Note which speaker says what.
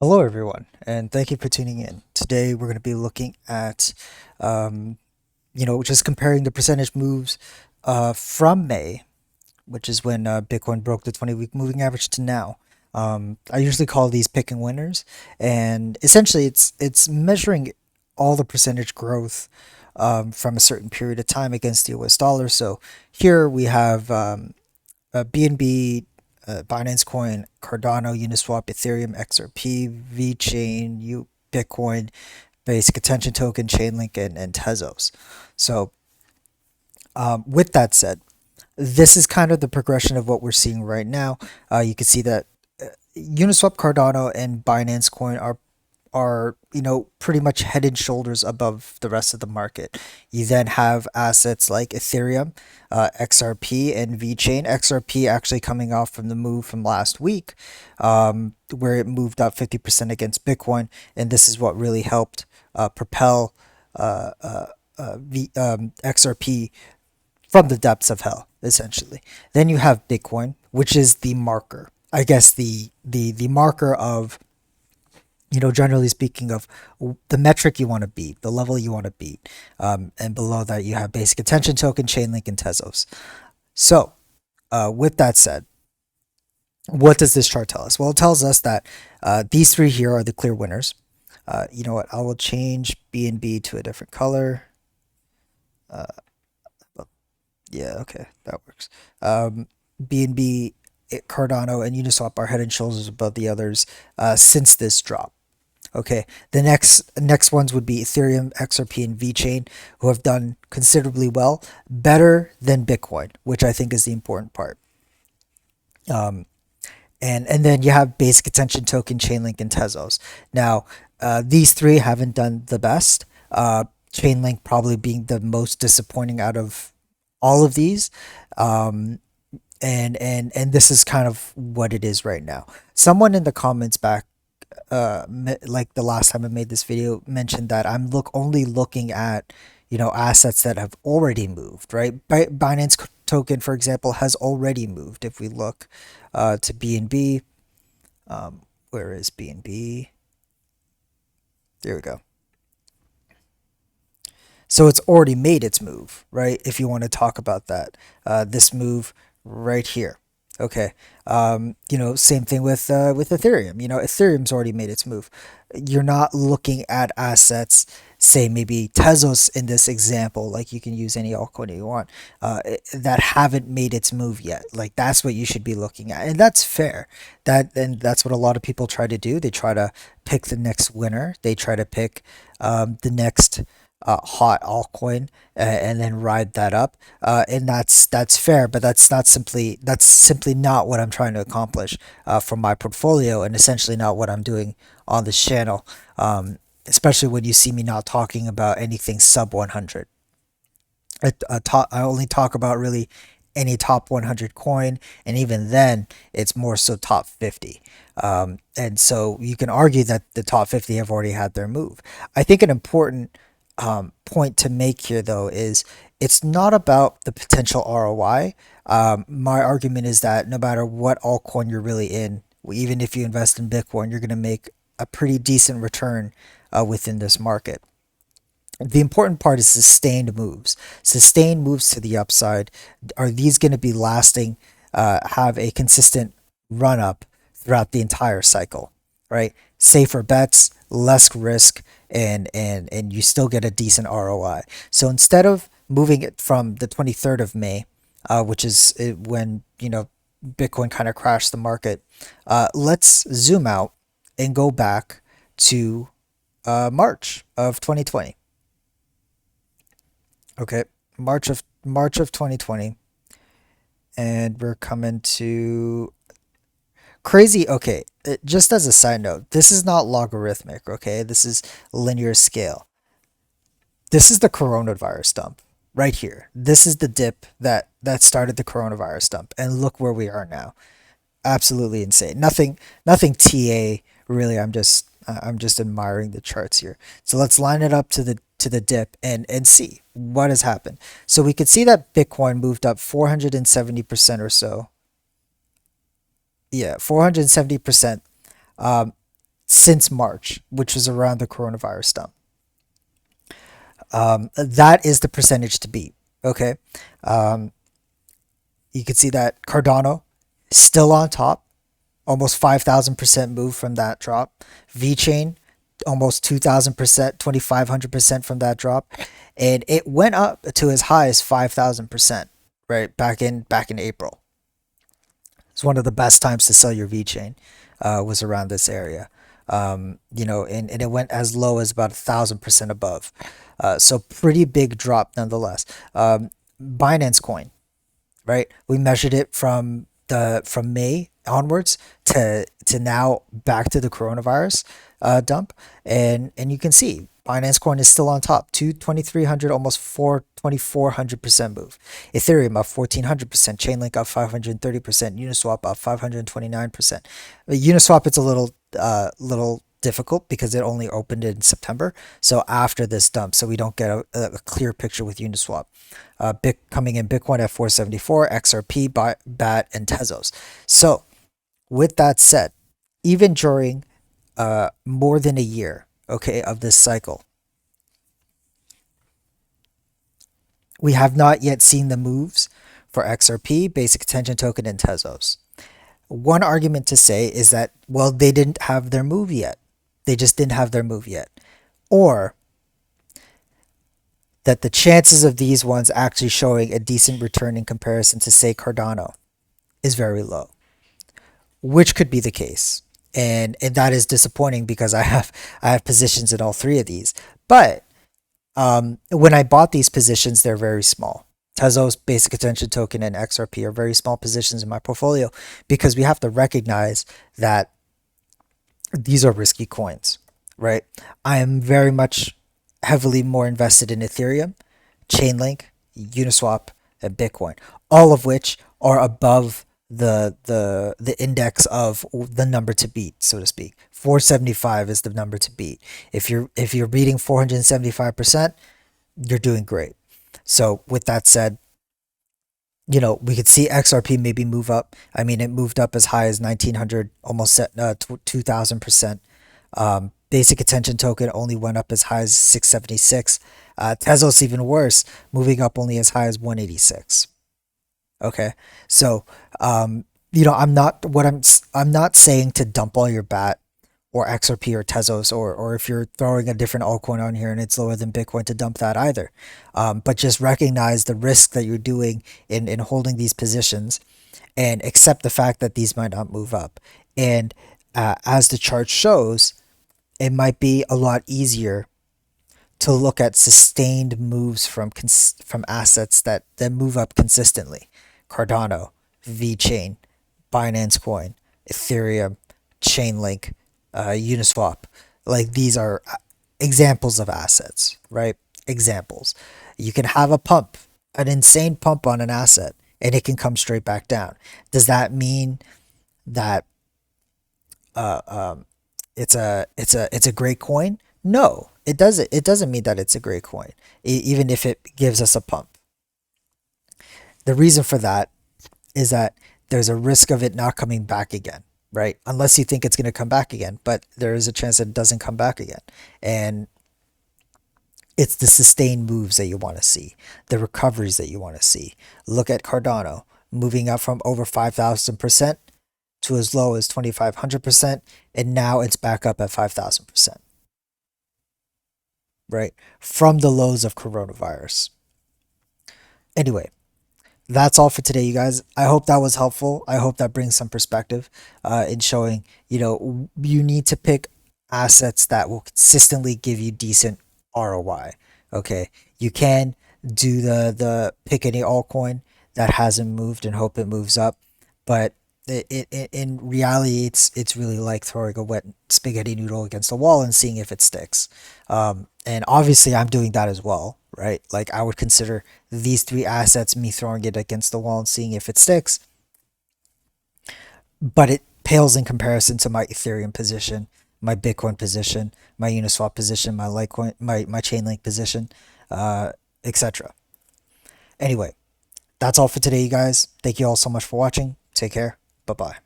Speaker 1: Hello, everyone, and thank you for tuning in. Today, we're going to be looking at, um, just comparing the percentage moves from May, which is when Bitcoin broke the 20-week moving average, to now. I usually call these picking winners, and essentially, it's measuring all the percentage growth from a certain period of time against the US dollar. So here we have BNB, Binance Coin, Cardano, Uniswap, Ethereum, XRP, VeChain, Bitcoin, Basic Attention Token, Chainlink, and Tezos. So, with that said, this is kind of the progression of what we're seeing right now. You can see that Uniswap, Cardano, and Binance Coin are pretty much head and shoulders above the rest of the market. You then have assets like Ethereum, XRP, and VeChain. XRP actually coming off from the move from last week, where it moved up 50% against Bitcoin, and this is what really helped propel XRP from the depths of hell, essentially. Then you have Bitcoin, which is the marker. I guess the marker of, generally speaking, of the metric you want to beat, the level you want to beat. And below that, you have Basic Attention Token, Chainlink, and Tezos. So, with that said, what does this chart tell us? Well, it tells us that these three here are the clear winners. You know what? I will change BNB to a different color. Yeah, okay, that works. BNB, Cardano, and Uniswap are head and shoulders above the others since this drop. Okay, the next ones would be Ethereum, XRP, and VeChain, who have done considerably well, better than Bitcoin, which I think is the important part. Um, and then you have Basic Attention Token, Chainlink, and Tezos. Now, these three haven't done the best. Chainlink probably being the most disappointing out of all of these. Um, and this is kind of what it is right now. Someone in the comments back, like the last time I made this video, mentioned that I'm only looking at assets that have already moved, right? Binance token, for example, has already moved. If we look to BNB, where is BNB? There we go. So it's already made its move, right? If you want to talk about that, this move right here. Okay. Same thing with Ethereum. Ethereum's already made its move. You're not looking at assets, say maybe Tezos in this example, like you can use any altcoin you want, that haven't made its move yet. Like that's what you should be looking at, and that's fair. And that's what a lot of people try to do. They try to pick the next winner. They try to pick the next hot altcoin, and then ride that up, and that's fair, but that's simply not what I'm trying to accomplish from my portfolio, and essentially not what I'm doing on this channel. Especially when you see me not talking about anything sub 100. I only talk about really any top 100 coin, and even then, it's more so top 50. And so you can argue that the top 50 have already had their move. I think an important point to make here, though, is it's not about the potential ROI. My argument is that no matter what altcoin you're really in, even if you invest in Bitcoin, you're going to make a pretty decent return within this market. The important part is sustained moves. Sustained moves to the upside. Are these going to be lasting, have a consistent run up throughout the entire cycle, right? Safer bets, less risk, and you still get a decent ROI. So instead of moving it from the 23rd of May, which is when, Bitcoin kind of crashed the market, let's zoom out and go back to March of 2020. Okay, March of 2020, and we're coming to crazy. Okay, just as a side note, this is not logarithmic. Okay, this is linear scale. This is the coronavirus dump right here. This is the dip that started the coronavirus dump, and look where we are now. Absolutely insane. Nothing TA really. I'm just admiring the charts here. So let's line it up to the dip and see what has happened. So we could see that Bitcoin moved up 470% or so. Yeah, 470%. Um, since March, which was around the coronavirus dump. That is the percentage to beat. Okay. Um, you can see that Cardano still on top, almost 5,000% move from that drop. VeChain almost 2,000%, 2,500% from that drop, and it went up to as high as 5,000%. Right back in April. It's one of the best times to sell your VeChain. Was around this area. And it went as low as about 1,000% above. So pretty big drop nonetheless. Binance Coin, right? We measured it from May onwards to now back to the coronavirus dump, and you can see Binance Coin is still on top, 2,300, almost 2,400% move. Ethereum up 1,400%, Chainlink up 530%, Uniswap up 529%. Uniswap, it's a little difficult because it only opened in September, so after this dump, so we don't get a clear picture with Uniswap. Coming in Bitcoin at 474, XRP, BAT, and Tezos. So with that said, even during more than a year, okay, of this cycle, we have not yet seen the moves for XRP, Basic Attention Token, and Tezos. One argument to say is that, well, they didn't have their move yet. They just didn't have their move yet. Or that the chances of these ones actually showing a decent return in comparison to, say, Cardano is very low, which could be the case. And that is disappointing because I have positions in all three of these. But when I bought these positions, they're very small. Tezos, Basic Attention Token, and XRP are very small positions in my portfolio because we have to recognize that these are risky coins, right? I am very much heavily more invested in Ethereum, Chainlink, Uniswap, and Bitcoin, all of which are above the index of the number to beat, so to speak. 475 is the number to beat. If you're beating 475%, you're doing great. So with that said, we could see XRP maybe move up. I mean, it moved up as high as 1,900, almost 2,000%. Basic Attention Token only went up as high as 676. Tezos even worse, moving up only as high as 186. Okay, so I'm not saying to dump all your BAT or XRP or Tezos, or if you're throwing a different altcoin on here and it's lower than Bitcoin, to dump that either. But just recognize the risk that you're doing in holding these positions, and accept the fact that these might not move up. And as the chart shows, it might be a lot easier to look at sustained moves from assets that move up consistently. Cardano, VeChain, Binance Coin, Ethereum, Chainlink, Uniswap. Like, these are examples of assets, right? Examples. You can have a pump, an insane pump on an asset, and it can come straight back down. Does that mean that uh, um, it's a great coin? No, it doesn't. It doesn't mean that it's a great coin, even if it gives us a pump. The reason for that is that there's a risk of it not coming back again, right? Unless you think it's going to come back again, but there is a chance that it doesn't come back again. And it's the sustained moves that you want to see, the recoveries that you want to see. Look at Cardano moving up from over 5,000% to as low as 2,500%, and now it's back up at 5,000%, right? From the lows of coronavirus. Anyway, that's all for today, you guys. I hope that was helpful. I hope that brings some perspective in showing, you need to pick assets that will consistently give you decent ROI. Okay. You can do the pick any altcoin that hasn't moved and hope it moves up. But in reality, it's really like throwing a wet spaghetti noodle against the wall and seeing if it sticks. And obviously, I'm doing that as well, right? Like, I would consider these three assets me throwing it against the wall and seeing if it sticks. But it pales in comparison to my Ethereum position, my Bitcoin position, my Uniswap position, my Litecoin, my Chainlink position, etc. Anyway, that's all for today, you guys. Thank you all so much for watching. Take care. Bye bye.